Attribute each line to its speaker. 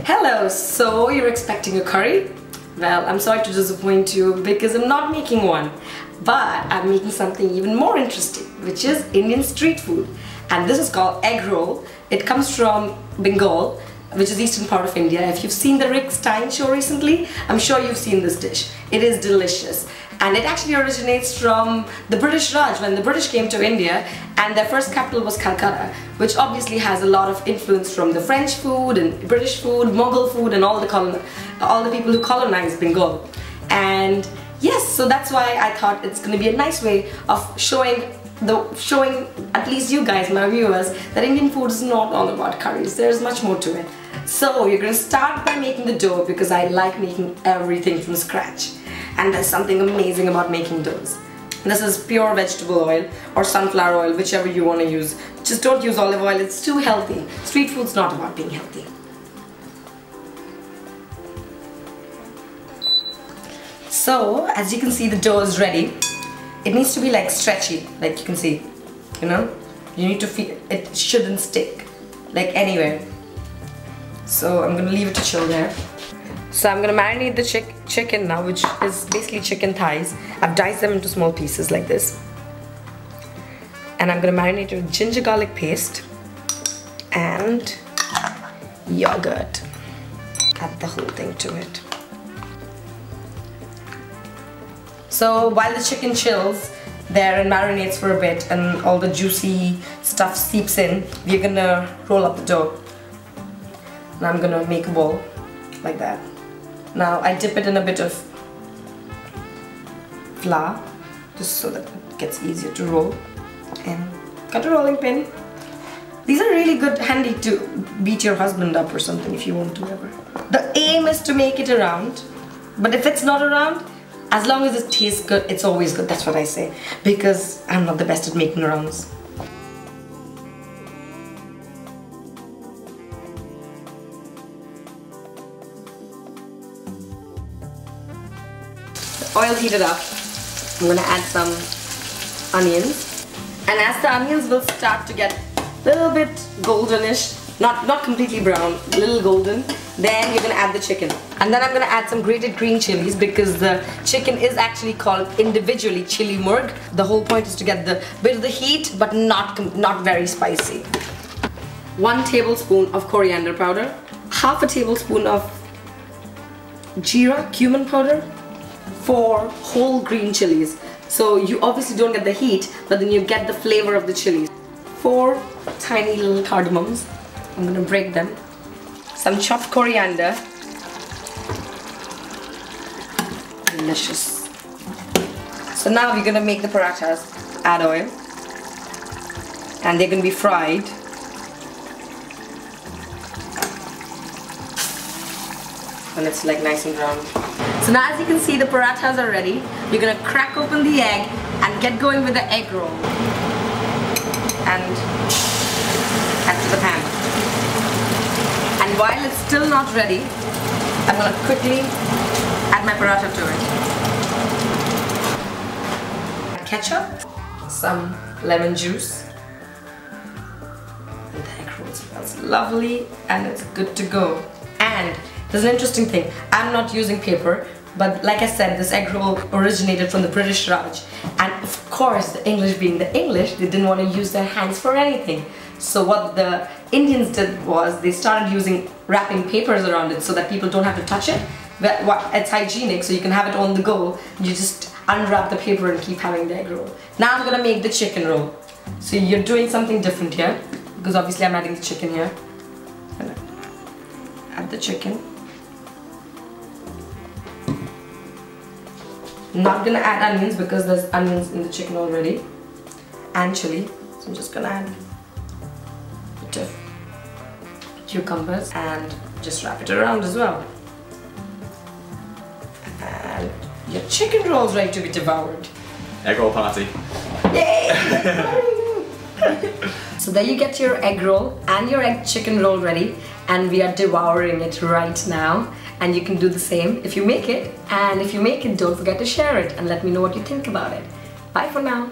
Speaker 1: Hello, so you're expecting a curry? Well, I'm sorry to disappoint you because I'm not making one. But I'm making something even more interesting, which is Indian street food. And this is called egg roll. It comes from Bengal, which is eastern part of India. If you've seen the Rick Stein show recently, I'm sure you've seen this dish. It is delicious. And it actually originates from the British Raj when the British came to India, and their first capital was Calcutta, which obviously has a lot of influence from the French food and British food, Mughal food, and all the people who colonized Bengal. And yes, so that's why I thought it's going to be a nice way of showing at least you guys, my viewers, that Indian food is not all about curries. There's much more to it. So you're going to start by making the dough because I like making everything from scratch. And there's something amazing about making doughs. This is pure vegetable oil or sunflower oil, whichever you want to use. Just don't use olive oil, it's too healthy. Street food's not about being healthy. So, as you can see, the dough is ready. It needs to be like stretchy, like you can see, you know? You need to feel, it shouldn't stick, like anywhere. So I'm gonna leave it to chill there. So I'm gonna marinate the chicken now, which is basically chicken thighs. I've diced them into small pieces like this. And I'm gonna marinate it with ginger garlic paste and yogurt. Add the whole thing to it. So while the chicken chills there and marinates for a bit and all the juicy stuff seeps in, we're gonna roll up the dough. Now I'm gonna make a ball like that. Now I dip it in a bit of flour just so that it gets easier to roll, and got a rolling pin. These are really good, handy to beat your husband up or something if you want to ever. The aim is to make it around, but if it's not around, as long as it tastes good, it's always good. That's what I say, because I'm not the best at making rounds. Oil heated up. I'm gonna add some onions, and as the onions will start to get a little bit goldenish, not completely brown, a little golden, then you're gonna add the chicken. And then I'm gonna add some grated green chilies because the chicken is actually called individually chili murg. The whole point is to get the bit of the heat, but not very spicy. 1 tablespoon of coriander powder, half a tablespoon of jeera, cumin powder, 4 whole green chilies. So you obviously don't get the heat, but then you get the flavor of the chilies. 4 tiny little cardamoms. I'm gonna break them. Some chopped coriander. Delicious. So now we're gonna make the parathas. Add oil. And they're gonna be fried. And it's like nice and brown. So now as you can see, the parathas are ready. You're gonna crack open the egg and get going with the egg roll. And add to the pan. And while it's still not ready, I'm gonna quickly add my paratha to it. Ketchup, some lemon juice, and the egg roll smells lovely and it's good to go. And there's an interesting thing. I'm not using paper, but like I said, this egg roll originated from the British Raj. And of course, the English being the English, they didn't want to use their hands for anything. So what the Indians did was they started using wrapping papers around it so that people don't have to touch it. But it's hygienic, so you can have it on the go. You just unwrap the paper and keep having the egg roll. Now I'm gonna make the chicken roll. So you're doing something different here, because obviously I'm adding the chicken here. And add the chicken. Not gonna add onions because there's onions in the chicken already, and chili. So I'm just gonna add a bit of cucumbers and just wrap it around as well. And your chicken roll is ready to be devoured.
Speaker 2: Egg roll party.
Speaker 1: Yay! So there you get your egg roll and your egg chicken roll ready, and we are devouring it right now. And you can do the same if you make it, and if you make it, don't forget to share it and let me know what you think about it. Bye for now.